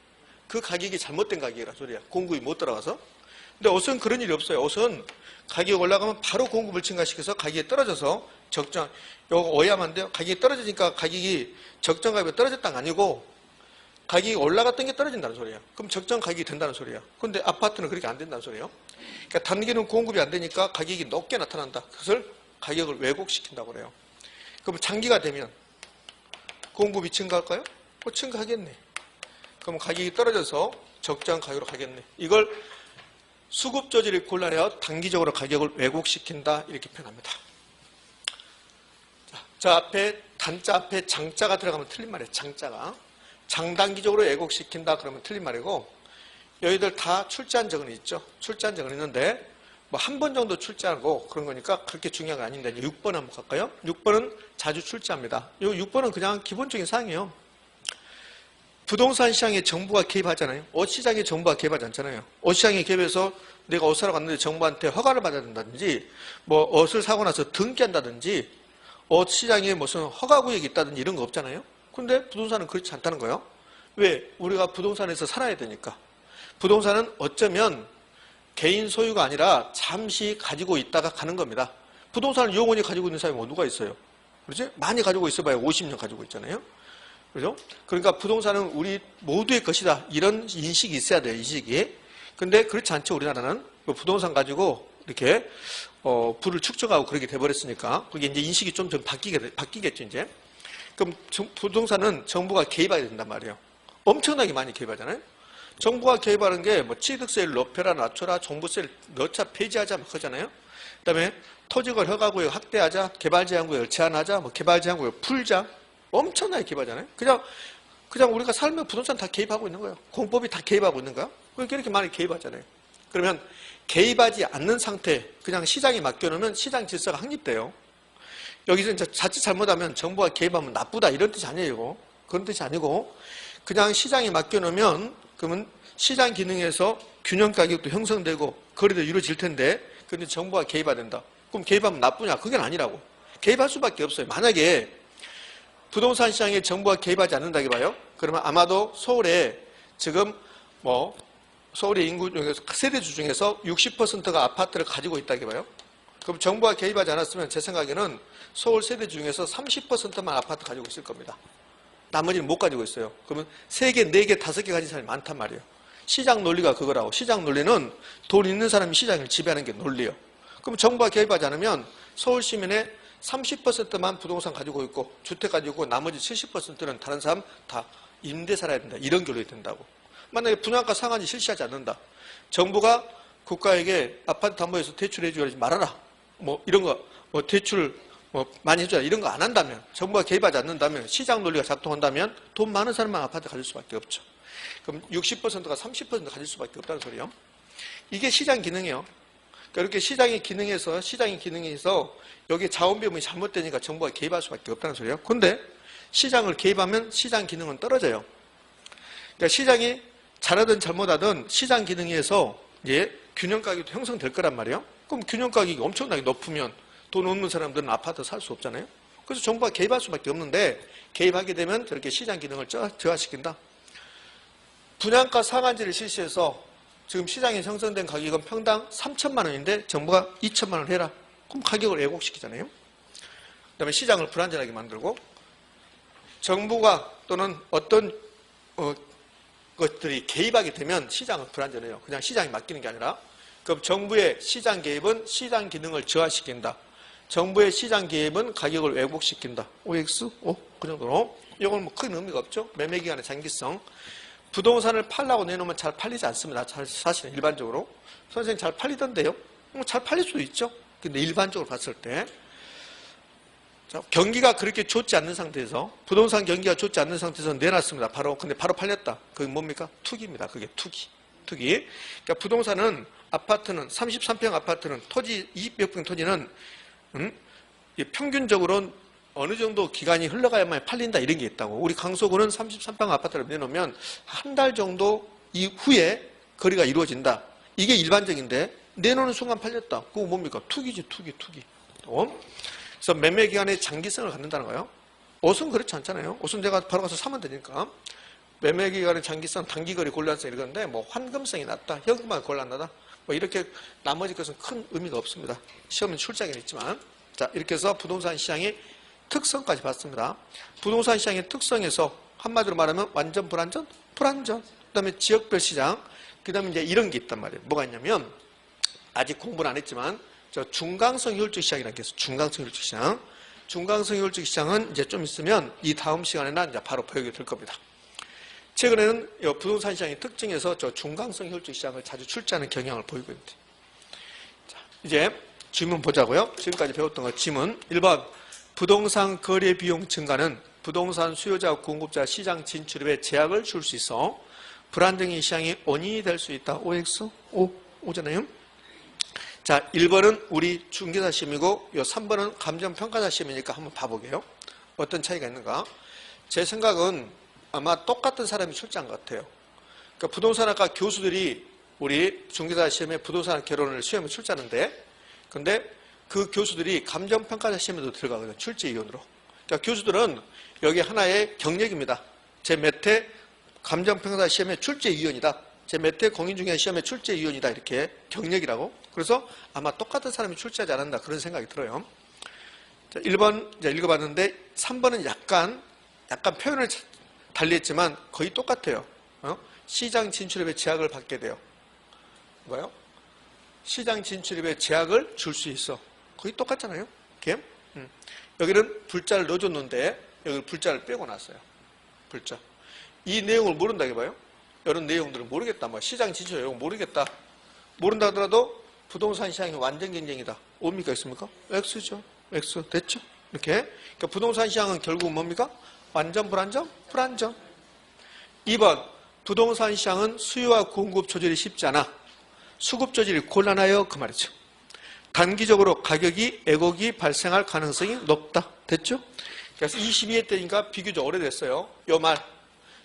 그 가격이 잘못된 가격이라 소리야. 공급이 못 들어가서. 근데 옷은 그런 일이 없어요. 옷은 가격이 올라가면 바로 공급을 증가시켜서 가격이 떨어져서 적정, 요거 오해하면 안 돼요. 가격이 떨어지니까 가격이 적정 가격이 떨어졌다는 게 아니고 가격이 올라갔던 게 떨어진다는 소리야. 그럼 적정 가격이 된다는 소리야. 근데 아파트는 그렇게 안 된다는 소리예요. 그러니까 단기는 공급이 안 되니까 가격이 높게 나타난다. 그것을 가격을 왜곡시킨다고 그래요. 그럼 장기가 되면 공급이 증가할까요? 증가하겠네. 그럼 가격이 떨어져서 적정 가격으로 가겠네. 이걸 수급 저질이 곤란해서 단기적으로 가격을 왜곡시킨다 이렇게 표현합니다. 자, 앞에 단자 앞에 장자가 들어가면 틀린 말이에요. 장자가. 장단기적으로 왜곡시킨다 그러면 틀린 말이고 여기들 다 출제한 적은 있죠. 출제한 적은 있는데 뭐 한 번 정도 출제하고 그런 거니까 그렇게 중요한 거 아닌데 6번 한번 갈까요? 6번은 자주 출제합니다. 이 6번은 그냥 기본적인 사항이에요. 부동산 시장에 정부가 개입하잖아요. 옷 시장에 정부가 개입하지 않잖아요. 옷 시장에 개입해서 내가 옷 사러 갔는데 정부한테 허가를 받아야 된다든지 뭐 옷을 사고 나서 등기한다든지 옷 시장에 무슨 허가 구역이 있다든지 이런 거 없잖아요. 근데 부동산은 그렇지 않다는 거예요. 왜? 우리가 부동산에서 살아야 되니까. 부동산은 어쩌면 개인 소유가 아니라 잠시 가지고 있다가 가는 겁니다. 부동산을 영원히 가지고 있는 사람이 누가 있어요? 그렇지? 많이 가지고 있어봐야 50년 가지고 있잖아요. 그죠? 그러니까 부동산은 우리 모두의 것이다. 이런 인식이 있어야 돼요. 인식이. 근데 그렇지 않죠. 우리나라는 부동산 가지고 이렇게 부를 축적하고 그렇게 돼버렸으니까 그게 이제 인식이 좀 바뀌겠죠. 이제. 그럼 부동산은 정부가 개입해야 된단 말이에요. 엄청나게 많이 개입하잖아요. 정부가 개입하는 게 뭐 취득세를 높여라 낮춰라 종부세를 넣자 폐지하자 막 하잖아요. 그다음에 토지걸 허가구역 확대하자 개발제한구역을 제한하자 뭐 개발제한구역 풀자 엄청나게 개입하잖아요. 그냥 우리가 살면 부동산 다 개입하고 있는 거예요. 공법이 다 개입하고 있는 거야. 그러니까 이렇게 많이 개입하잖아요. 그러면 개입하지 않는 상태 그냥 시장에 맡겨놓으면 시장 질서가 확립돼요. 여기서 이제 자칫 잘못하면 정부가 개입하면 나쁘다 이런 뜻이 아니에요. 그런 뜻이 아니고 그냥 시장에 맡겨놓으면 그러면 시장 기능에서 균형 가격도 형성되고 거래도 이루어질 텐데 그런데 정부가 개입해야 된다. 그럼 개입하면 나쁘냐? 그게 아니라고. 개입할 수밖에 없어요. 만약에 부동산 시장에 정부가 개입하지 않는다고 봐요. 그러면 아마도 서울에 지금 뭐 서울의 인구 중에서 세대주 중에서 60%가 아파트를 가지고 있다고 봐요. 그럼 정부가 개입하지 않았으면 제 생각에는 서울 세대 중에서 30%만 아파트 가지고 있을 겁니다. 나머지는 못 가지고 있어요. 그러면 3개, 4개, 5개 가진 사람이 많단 말이에요. 시장 논리가 그거라고. 시장 논리는 돈 있는 사람이 시장을 지배하는 게 논리예요. 그럼 정부가 개입하지 않으면 서울 시민의 30%만 부동산 가지고 있고 주택 가지고 있고 나머지 70%는 다른 사람 다 임대 살아야 된다. 이런 결론이 된다고. 만약에 분양가 상한이 실시하지 않는다. 정부가 국가에게 아파트 담보에서 대출해 주지 말아라. 뭐 이런 거, 뭐 대출 많이 해줘라. 이런 거 안 한다면, 정부가 개입하지 않는다면, 시장 논리가 작동한다면 돈 많은 사람만 아파트 가질 수밖에 없죠. 그럼 60%가 30% 가질 수밖에 없다는 소리예요. 이게 시장 기능이에요. 그러니까 이렇게 시장의 기능에서 여기 자원 배분이 잘못되니까 정부가 개입할 수밖에 없다는 소리예요. 근데 시장을 개입하면 시장 기능은 떨어져요. 그러니까 시장이 잘하든 잘못하든 시장 기능에서 이제 균형 가격도 형성될 거란 말이에요. 그럼 균형 가격이 엄청나게 높으면 돈 없는 사람들은 아파트 살 수 없잖아요. 그래서 정부가 개입할 수밖에 없는데 개입하게 되면 저렇게 시장 기능을 저하시킨다. 분양가 상한제를 실시해서 지금 시장에 형성된 가격은 평당 3천만 원인데 정부가 2천만 원 해라. 그럼 가격을 왜곡시키잖아요. 그다음에 시장을 불안전하게 만들고 정부가 또는 어떤 것들이 개입하게 되면 시장은 불안전해요. 그냥 시장에 맡기는 게 아니라 그럼 정부의 시장 개입은 시장 기능을 저하시킨다. 정부의 시장 개입은 가격을 왜곡시킨다. OX? 그 정도로. 이건 뭐 큰 의미가 없죠. 매매기간의 장기성. 부동산을 팔라고 내놓으면 잘 팔리지 않습니다. 사실은 일반적으로. 선생님 잘 팔리던데요? 잘 팔릴 수도 있죠. 근데 일반적으로 봤을 때. 자, 경기가 그렇게 좋지 않는 상태에서, 부동산 경기가 좋지 않는 상태에서 내놨습니다. 근데 바로 팔렸다. 그게 뭡니까? 투기입니다. 그게 투기. 그러니까 부동산은 아파트는, 33평 아파트는 토지, 20몇 평 토지는 평균적으로 어느 정도 기간이 흘러가야만 팔린다 이런 게 있다고. 우리 강서구는 33평 아파트를 내놓으면 한 달 정도 이후에 거래가 이루어진다. 이게 일반적인데 내놓는 순간 팔렸다. 그거 뭡니까? 투기지 투기. 그래서 매매 기간에 장기성을 갖는다는 거예요. 옷은 그렇지 않잖아요. 옷은 내가 바로 가서 사면 되니까. 매매 기간의 장기성, 단기거래 곤란성 이러는데 뭐 환금성이 낮다, 현금만 곤란하다. 뭐 이렇게 나머지 것은 큰 의미가 없습니다. 시험은 출제하긴 있지만. 자, 이렇게 해서 부동산 시장의 특성까지 봤습니다. 부동산 시장의 특성에서 한마디로 말하면 완전 불안전? 불안전. 그 다음에 지역별 시장. 그 다음에 이제 이런 게 있단 말이에요. 뭐가 있냐면, 아직 공부는 안 했지만, 중강성 효율적 시장이라는 게 있어요. 중강성 효율적 시장. 중강성 효율적 시장은 이제 좀 있으면 이 다음 시간에나 이제 바로 보여게 될 겁니다. 최근에는 부동산 시장의 특징에서 중강성 효율적 시장을 자주 출제하는 경향을 보이고 있는데. 자, 이제 질문 보자고요. 지금까지 배웠던 거 질문. 1번. 부동산 거래 비용 증가는 부동산 수요자 공급자 시장 진출에 제약을 줄 수 있어 불안정한 시장의 원인이 될 수 있다. OX? 오잖아요. 자, 1번은 우리 중개사 시험이고 요 3번은 감정평가사 시험이니까 한번 봐보게요. 어떤 차이가 있는가? 제 생각은 아마 똑같은 사람이 출제한 것 같아요. 그러니까 부동산학과 교수들이 우리 중개사 시험에 부동산 결혼을 시험에 출제하는데, 근데 그 교수들이 감정평가사 시험에도 들어가거든요. 출제위원으로. 그러니까 교수들은 여기 하나의 경력입니다. 제 몇 회 감정평가사 시험의 출제위원이다. 제 몇 회 공인중개사 시험의 출제위원이다. 이렇게 경력이라고. 그래서 아마 똑같은 사람이 출제하지 않았나 그런 생각이 들어요. 자, 1번 이제 읽어봤는데 3번은 약간 표현을 달리했지만 거의 똑같아요. 시장 진출입에 제약을 받게 돼요. 뭐요? 시장 진출입에 제약을 줄 수 있어. 거의 똑같잖아요. 이렇게. 여기는 불자를 넣어줬는데 여기 불자를 빼고 놨어요. 불자. 이 내용을 모른다 해봐요. 이런 내용들을 모르겠다. 뭐 시장 진출 내용 모르겠다. 모른다 하더라도 부동산 시장이 완전 경쟁이다. 뭡니까 있습니까? X죠. X 됐죠? 이렇게. 그러니까 부동산 시장은 결국 뭡니까? 완전 불안정? 불안정. 2번 부동산 시장은 수요와 공급 조절이 쉽지 않아. 수급 조절이 곤란하여 그 말이죠. 단기적으로 가격이 애곡이 발생할 가능성이 높다. 됐죠? 그래서 22회 때니까 비교적 오래됐어요. 요 말.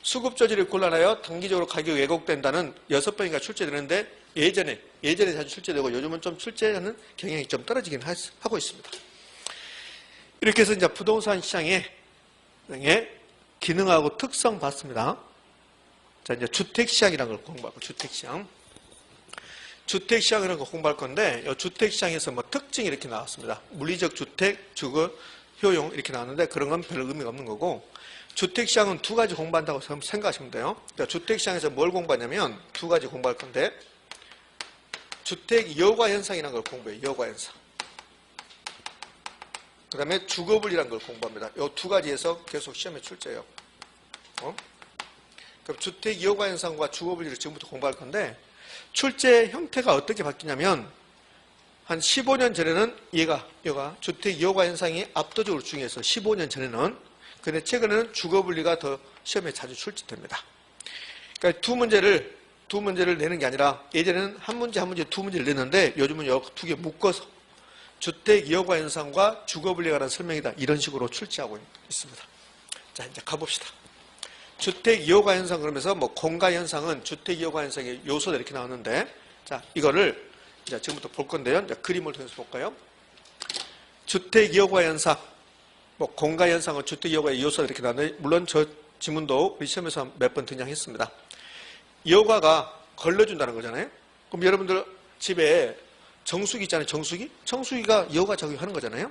수급 조절이 곤란하여 단기적으로 가격이 왜곡된다는 6번인가 출제되는데 예전에 자주 출제되고 요즘은 좀 출제하는 경향이 좀 떨어지긴 하고 있습니다. 이렇게 해서 이제 부동산 시장의 기능하고 특성 봤습니다. 자, 이제 주택시장이라는 걸 공부하고, 주택시장. 주택시장이라는 걸 공부할 건데, 이 주택시장에서 뭐 특징이 이렇게 나왔습니다. 물리적 주택, 주거, 효용 이렇게 나왔는데 그런 건 별 의미가 없는 거고, 주택시장은 두 가지 공부한다고 생각하시면 돼요. 그러니까 주택시장에서 뭘 공부하냐면 두 가지 공부할 건데, 주택 여과현상이라는 걸 공부해요. 여과현상. 그 다음에 주거분리라는 걸 공부합니다. 이 두 가지에서 계속 시험에 출제해요. 그럼 주택 여과현상과 주거분리를 지금부터 공부할 건데, 출제 형태가 어떻게 바뀌냐면 한 15년 전에는 얘가 주택 여과현상이 압도적으로 중요해서 15년 전에는, 근데 최근에는 주거분리가 더 시험에 자주 출제됩니다. 그러니까 두 문제를 내는 게 아니라 예전에는 한 문제 두 문제를 냈는데 요즘은 두 개 묶어서 주택 여과현상과 주거분리에 관한 설명이다. 이런 식으로 출제하고 있습니다. 자, 이제 가봅시다. 주택 여과현상 그러면서 뭐 공가현상은 주택 여과현상의 요소다 이렇게 나왔는데, 자, 이거를 이제 지금부터 볼 건데요. 이제 그림을 통해서 볼까요? 주택 여과현상, 뭐 공가현상은 주택 여과의 요소다 이렇게 나왔는데, 물론 저 지문도 우리 시험에서 몇 번 등장했습니다. 여과가 걸러준다는 거잖아요. 그럼 여러분들 집에 정수기 있잖아요. 정수기가 여과 작용하는 거잖아요.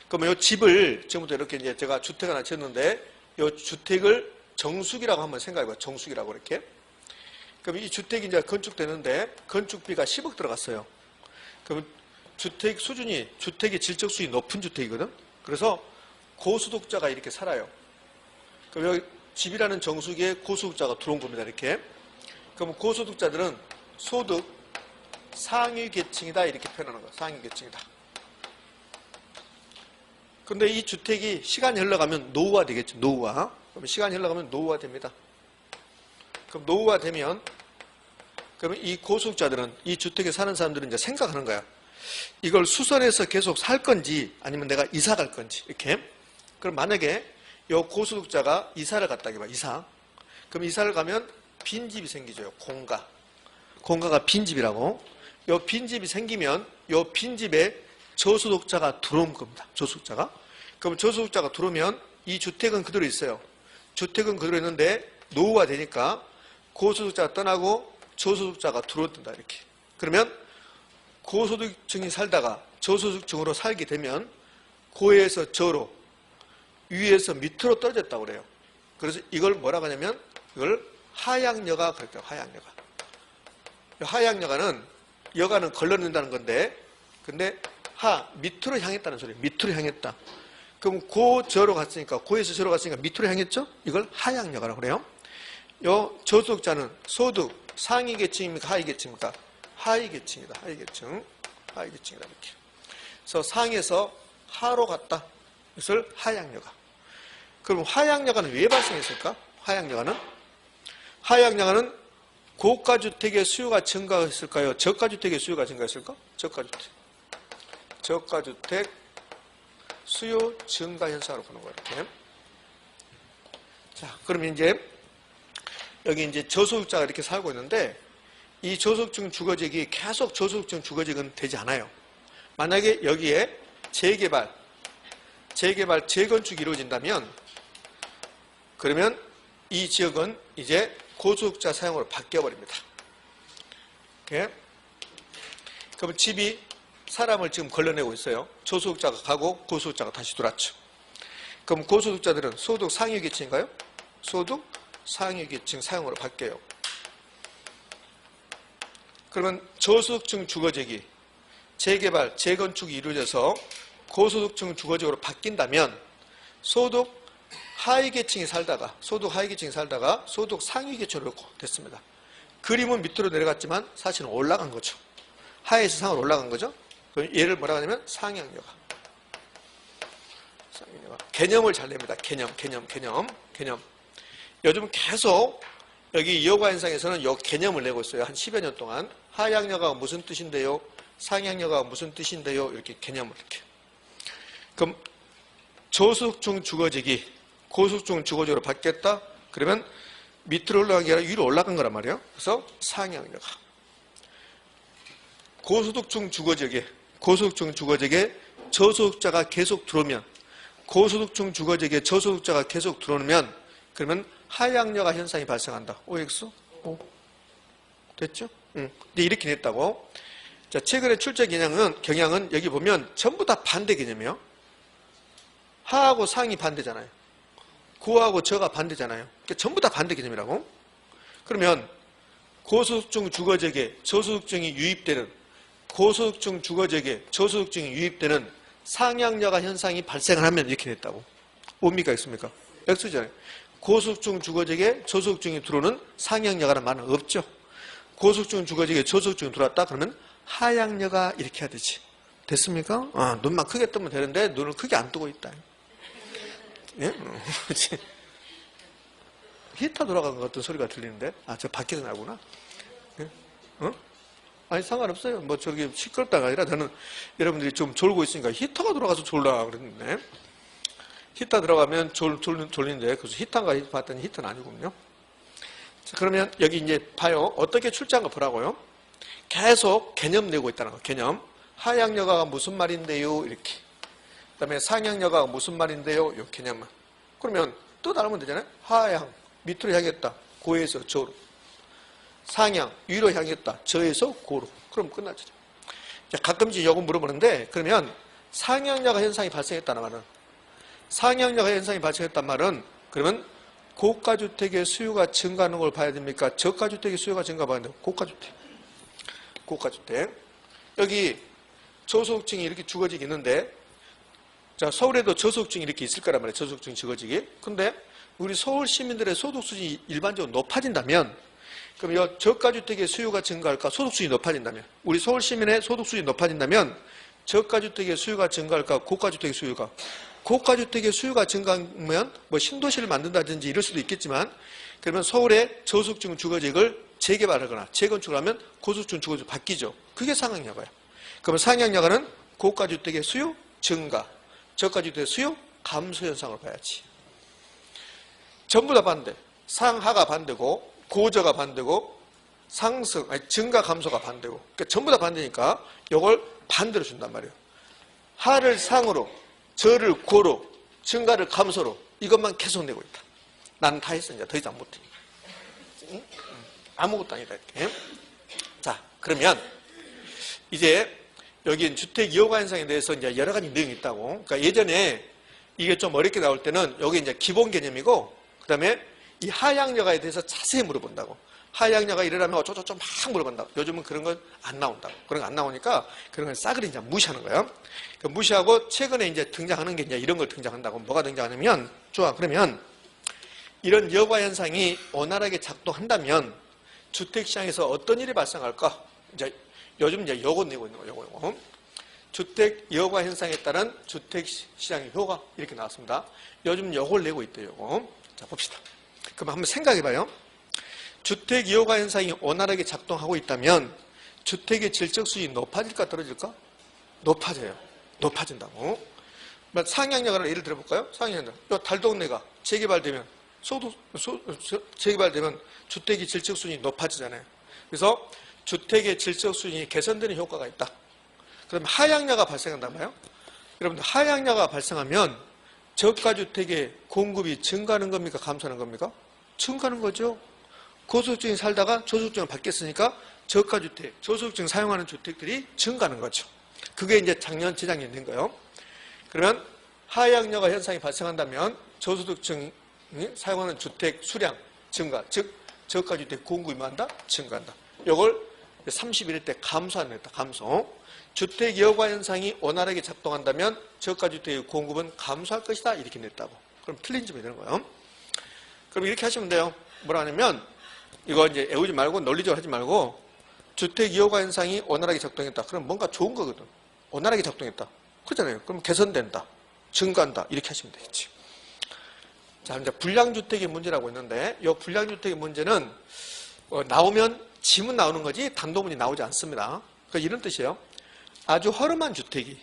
그러면 이 집을 지금부터 이렇게 이제 제가 주택 하나 지었는데 이 주택을 정수기라고 한번 생각해봐요. 정수기라고 이렇게. 그럼 이 주택이 이제 건축되는데 건축비가 10억 들어갔어요. 그럼 주택의 질적 수준이 높은 주택이거든. 그래서 고소득자가 이렇게 살아요. 그럼 여기 집이라는 정수기에 고소득자가 들어온 겁니다. 이렇게. 그럼 고소득자들은 소득 상위 계층이다 이렇게 표현하는 거예요. 상위 계층이다. 근데 이 주택이 시간이 흘러가면 노후화 되겠죠. 노후화. 그럼 시간이 흘러가면 노후화 됩니다. 그럼 노후화 되면 그러면 이 고소득자들은 이 주택에 사는 사람들은 이제 생각하는 거야. 이걸 수선해서 계속 살 건지 아니면 내가 이사 갈 건지 이렇게. 그럼 만약에 이 고소득자가 이사를 갔다 해봐. 이사. 그럼 이사를 가면 빈집이 생기죠. 공가가 빈집이라고. 이 빈집이 생기면 이 빈집에 저소득자가 들어온 겁니다. 저소득자가. 그럼 저소득자가 들어오면 이 주택은 그대로 있어요. 주택은 그대로 있는데 노후가 되니까 고소득자가 떠나고 저소득자가 들어온다 이렇게. 그러면 고소득층이 살다가 저소득층으로 살게 되면 고에서 저로, 위에서 밑으로 떨어졌다고 그래요. 그래서 이걸 뭐라고 하냐면 이걸 하향여가 그랬대요. 하향여가. 하향여가는 여가는 걸러낸다는 건데, 근데 밑으로 향했다는 소리예요. 밑으로 향했다. 그럼 고저로 갔으니까, 고에서 저로 갔으니까 밑으로 향했죠? 이걸 하향여가라고 그래요. 요 저소득자는 소득 상위 계층입니까? 하위 계층입니까? 하위 계층이다. 하위 계층. 하위 계층이다. 이렇게. 그래서 상에서 하로 갔다. 이것을 하향여가. 그럼 하향여가는 왜 발생했을까? 하향여가는 고가주택의 수요가 증가했을까요? 저가주택의 수요가 증가했을까? 저가주택. 저가주택 수요 증가 현상으로 보는 거예요. 이렇게. 자, 그러면 이제 여기 이제 저소득자가 이렇게 살고 있는데 이 저소득층 주거지역이 계속 저소득층 주거지역은 되지 않아요. 만약에 여기에 재개발, 재건축이 이루어진다면 그러면 이 지역은 이제 고소득자 사용으로 바뀌어버립니다. 이렇게. 그럼 집이 사람을 지금 걸러내고 있어요. 저소득자가 가고 고소득자가 다시 들어왔죠. 그럼 고소득자들은 소득 상위 계층인가요? 소득 상위 계층 사용으로 바뀌어요. 그러면 저소득층 주거지역이 재개발, 재건축이 이루어져서 고소득층 주거지역으로 바뀐다면 소득 하위 계층이 살다가 소득 상위 계층으로 됐습니다. 그림은 밑으로 내려갔지만 사실은 올라간 거죠. 하에서 상으로 올라간 거죠. 그럼 얘를 뭐라고 하냐면 상향여가. 개념을 잘 냅니다. 개념. 요즘 계속 여기 여가 현상에서는 이 개념을 내고 있어요. 한 10여 년 동안. 하향여가가 무슨 뜻인데요? 상향여가가 무슨 뜻인데요? 이렇게 개념을 이렇게. 그럼 저소득층 주거지역이 고소득층 주거지역으로 바뀌었다? 그러면 밑으로 올라간 게 아니라 위로 올라간 거란 말이에요. 그래서 상향여가. 고소득층 주거지역에 저소득자가 계속 들어오면 고소득층 주거지역에 저소득자가 계속 들어오면 그러면 하향여가 현상이 발생한다. OX? O. 됐죠? 근데 이렇게 냈다고. 자, 최근에 출제 경향은 여기 보면 전부 다 반대 개념이에요. 하하고 상이 반대잖아요. 고하고 저가 반대잖아요. 그러니까 전부 다 반대 개념이라고. 그러면 고소득층 주거지역에 저소득층이 유입되는 고소득층 주거지역에 저소득층이 유입되는 상향여가 현상이 발생을 하면 이렇게 됐다고. 뭡니까? 있습니까? X잖아요. 고소득층 주거지역에 저소득층이 들어오는 상향여가라는 말은 없죠. 고소득층 주거지역에 저소득층이 들어왔다 그러면 하향여가 이렇게 해야 되지. 됐습니까? 눈만 크게 뜨면 되는데 눈을 크게 안 뜨고 있다. 예? 히터 돌아간 것 같은 소리가 들리는데? 저 밖에서 나구나. 예? 아니, 상관없어요. 뭐, 저기, 시끄럽다가 아니라 저는 여러분들이 좀 졸고 있으니까 히터가 돌아가서 졸라 그랬는데. 히터 들어가면 졸리는데, 그래서 히터인가 봤더니 히터는 아니군요. 자, 그러면 여기 이제 봐요. 어떻게 출제한 거 보라고요. 계속 개념 내고 있다는 거, 개념. 하향여가가 무슨 말인데요? 이렇게. 그 다음에 상향여가가 무슨 말인데요? 이 개념만. 그러면 또 나누면 되잖아요. 하향, 밑으로 향했다. 고에서 저로. 상향, 위로 향했다. 저에서 고로. 그럼 끝나죠. 자, 가끔씩 이거 물어보는데, 그러면 상향여가 현상이 발생했다는 말은, 상향여가 현상이 발생했단 말은, 그러면 고가주택의 수요가 증가하는 걸 봐야 됩니까? 저가주택의 수요가 증가해야 돼요. 고가주택. 여기 저소득층이 이렇게 주거지기 있는데, 자, 서울에도 저소득층이 이렇게 있을 거란 말이에요. 저소득층 주거지기. 근데 우리 서울 시민들의 소득 수준이 일반적으로 높아진다면, 그럼 이 저가주택의 수요가 증가할까? 소득 수준이 높아진다면, 우리 서울 시민의 소득 수준이 높아진다면 저가주택의 수요가 증가할까? 고가주택의 수요가? 고가주택의 수요가 증가하면 뭐 신도시를 만든다든지 이럴 수도 있겠지만, 그러면 서울의 저소득층 주거지역을 재개발하거나 재건축을 하면 고소득층 주거지역 바뀌죠. 그게 상향여가예요. 그러면 상향여가는 고가주택의 수요 증가, 저가주택의 수요 감소 현상을 봐야지. 전부 다 반대. 상하가 반대고 고저가 반대고 증가 감소가 반대고. 그러니까 전부 다 반대니까 이걸 반대로 준단 말이에요. 하를 상으로, 저를 고로, 증가를 감소로 이것만 계속 내고 있다. 나는 다 했어. 이제 더 이상 못해. 응? 아무것도 아니다. 이렇게. 자, 그러면 이제 여기 주택 이용화 현상에 대해서 이제 여러 가지 내용이 있다고. 그러니까 예전에 이게 좀 어렵게 나올 때는 여기 이제 기본 개념이고, 그 다음에 이 하향여가에 대해서 자세히 물어본다고. 하향여가 이러려면 어쩌고저쩌고 막 물어본다고. 요즘은 그런 건 안 나온다고. 그런 거 안 나오니까 그런 걸 싸그리 이제 무시하는 거예요. 무시하고 최근에 이제 등장하는 게 이제 이런 걸 등장한다고. 뭐가 등장하냐면, 좋아. 그러면 이런 여가 현상이 원활하게 작동한다면 주택시장에서 어떤 일이 발생할까? 이제 요즘 이제 요거 내고 있는 거예요. 요거. 주택 여가 현상에 따른 주택시장의 효과 이렇게 나왔습니다. 요즘 요걸 내고 있대요. 요거. 자, 봅시다. 그럼 한번 생각해 봐요. 주택 이용화 현상이 원활하게 작동하고 있다면 주택의 질적 수준이 높아질까 떨어질까? 높아져요. 높아진다고. 상향역을 예를 들어볼까요? 상향역. 이 달동네가 재개발되면 재개발되면 주택의 질적 수준이 높아지잖아요. 그래서 주택의 질적 수준이 개선되는 효과가 있다. 그럼 하향야가 발생한단 말이에요. 여러분들 하향야가 발생하면 저가주택의 공급이 증가하는 겁니까? 감소하는 겁니까? 증가하는 거죠. 고소득층이 살다가 저소득층을 받겠으니까 저가주택, 저소득층 사용하는 주택들이 증가하는 거죠. 그게 이제 작년, 재작년 된 거예요. 그러면 하향여가 현상이 발생한다면 저소득층이 사용하는 주택 수량 증가, 즉 저가주택 공급이 뭐한다? 증가한다. 이걸 31일 때 감소하는 거다. 감소. 주택 여과 현상이 원활하게 작동한다면 저가주택의 공급은 감소할 것이다. 이렇게 냈다고. 그럼 틀린 점이 되는 거예요. 그럼 이렇게 하시면 돼요. 뭐라 하냐면 이거 이제 외우지 말고 논리적으로 하지 말고 주택 이용화 현상이 원활하게 작동했다. 그럼 뭔가 좋은 거거든. 원활하게 작동했다. 그렇잖아요. 그럼 개선된다. 증가한다. 이렇게 하시면 되겠지. 자, 이제 불량주택의 문제라고 있는데 이 불량주택의 문제는 나오면 지문 나오는 거지 단도문이 나오지 않습니다. 그러니까 이런 뜻이에요. 아주 허름한 주택이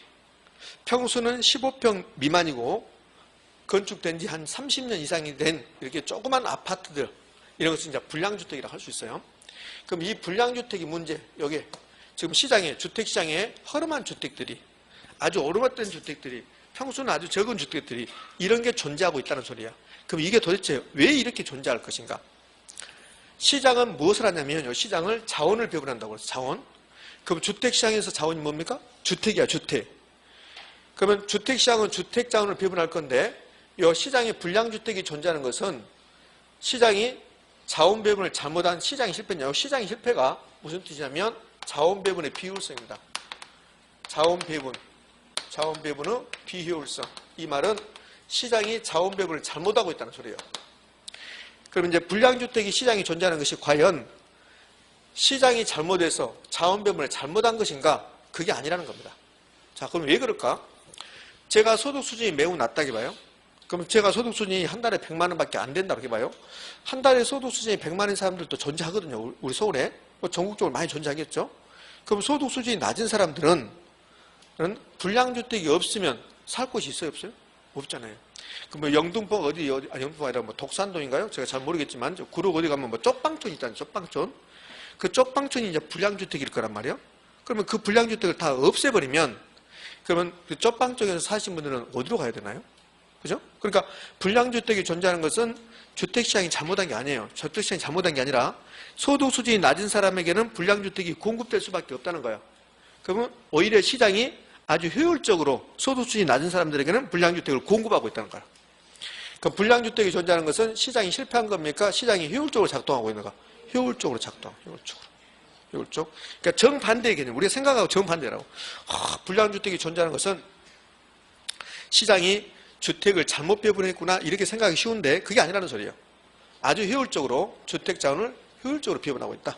평수는 15평 미만이고 건축된 지 한 30년 이상이 된 이렇게 조그만 아파트들 이런 것을 이제 불량주택이라고 할 수 있어요. 그럼 이 불량주택의 문제, 여기 지금 시장에, 주택시장에 허름한 주택들이 아주 오르막된 주택들이 평수는 아주 적은 주택들이 이런 게 존재하고 있다는 소리야. 그럼 이게 도대체 왜 이렇게 존재할 것인가? 시장은 무엇을 하냐면 시장을 자원을 배분한다고 해서 자원. 그럼 주택시장에서 자원이 뭡니까? 주택이야, 주택. 그러면 주택시장은 주택 자원을 배분할 건데 이 시장에 불량주택이 존재하는 것은 시장이 자원 배분을 잘못한 시장의 실패냐. 시장의 실패가 무슨 뜻이냐면 자원 배분의 비효율성입니다. 자원 배분의 비효율성. 이 말은 시장이 자원 배분을 잘못하고 있다는 소리예요. 그럼 이제 불량주택이 시장에 존재하는 것이 과연 시장이 잘못해서 자원 배분을 잘못한 것인가? 그게 아니라는 겁니다. 자, 그럼 왜 그럴까? 제가 소득 수준이 매우 낮다고 봐요. 그럼 제가 소득 수준이 한 달에 100만 원밖에 안 된다고 이렇게 봐요. 한 달에 소득 수준이 100만 원인 사람들도 존재하거든요. 우리 서울에. 전국적으로 많이 존재하겠죠. 그럼 소득 수준이 낮은 사람들은 불량주택이 없으면 살 곳이 있어요, 없어요? 없잖아요. 그럼 뭐 영등포 영등포가 아니라 뭐 독산동인가요? 제가 잘 모르겠지만 구로 어디 가면 뭐 쪽방촌 있잖아요. 쪽방촌. 그 쪽방촌이 이제 불량주택일 거란 말이에요. 그러면 그 불량주택을 다 없애버리면 그러면 그 쪽방촌에서 사신 분들은 어디로 가야 되나요? 그죠? 그러니까 불량주택이 존재하는 것은 주택시장이 잘못한 게 아니에요. 주택시장이 잘못한 게 아니라 소득 수준이 낮은 사람에게는 불량주택이 공급될 수밖에 없다는 거예요. 그러면 오히려 시장이 아주 효율적으로 소득 수준이 낮은 사람들에게는 불량주택을 공급하고 있다는 거예요. 그러니까 불량주택이 존재하는 것은 시장이 실패한 겁니까? 시장이 효율적으로 작동하고 있는가? 효율적으로 작동. 효율적. 그러니까 정반대의 개념. 우리가 생각하고 정반대라고. 불량주택이 존재하는 것은 시장이 주택을 잘못 배분했구나 이렇게 생각하기 쉬운데 그게 아니라는 소리예요. 아주 효율적으로 주택 자원을 효율적으로 배분하고 있다.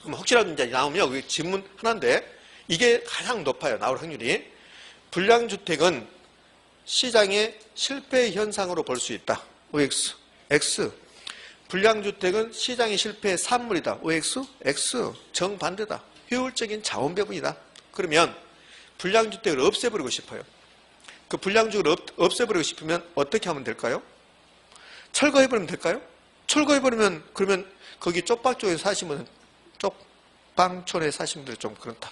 그럼 혹시라도 이제 나오면 그게 질문 하나인데 이게 가장 높아요. 나올 확률이. 불량주택은 시장의 실패 현상으로 볼 수 있다. OX. X. 불량주택은 시장의 실패의 산물이다. OX. X. 정반대다. 효율적인 자원 배분이다. 그러면 불량주택을 없애버리고 싶어요. 그 불량주택을 없애버리고 싶으면 어떻게 하면 될까요? 철거해버리면 될까요? 철거해버리면 그러면 거기 쪽방 쪽에 사시면 쪽방촌에 사신 분들 좀 그렇다.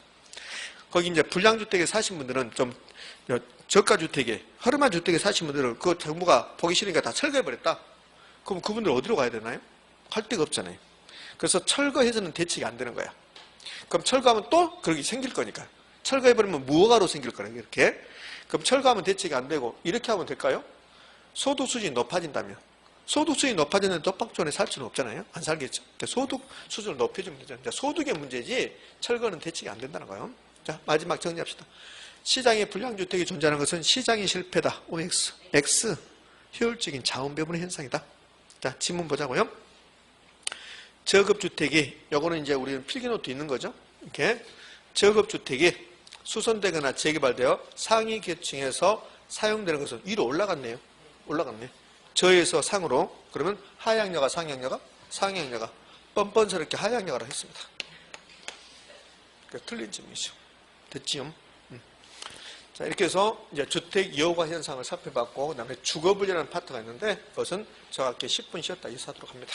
거기 이제 불량주택에 사신 분들은 좀 저가주택에 허름한 주택에 사신 분들은 그 정부가 보기 싫으니까 다 철거해버렸다. 그럼 그분들 어디로 가야 되나요? 갈 데가 없잖아요. 그래서 철거해서는 대책이 안 되는 거야. 그럼 철거하면 또 그렇게 생길 거니까. 철거해버리면 무허가로 생길 거예요. 이렇게. 그럼 철거하면 대책이 안 되고 이렇게 하면 될까요? 소득 수준이 높아진다면. 소득 수준이 높아지는 쪽방촌에 살 수는 없잖아요. 안 살겠죠. 소득 수준을 높여주면 되죠. 소득의 문제지 철거는 대책이 안 된다는 거예요. 자, 마지막 정리합시다. 시장에 불량주택이 존재하는 것은 시장의 실패다. OX. X. 효율적인 자원 배분의 현상이다. 자, 지문 보자고요. 저급주택이, 요거는 이제 우리는 필기노트 있는 거죠. 이렇게. 저급주택이 수선되거나 재개발되어 상위 계층에서 사용되는 것은 위로 올라갔네요. 올라갔네. 저에서 상으로 그러면 하향여가 상향여가 상향여가 뻔뻔스럽게 하향여가라 했습니다. 그러니까 틀린 점이죠. 됐지요? 자, 이렇게 해서 이제 주택 여호가 현상을 살펴봤고, 그 다음에 주거분리라는 파트가 있는데, 그것은 저와 함께 10분 쉬었다 이사하도록 합니다.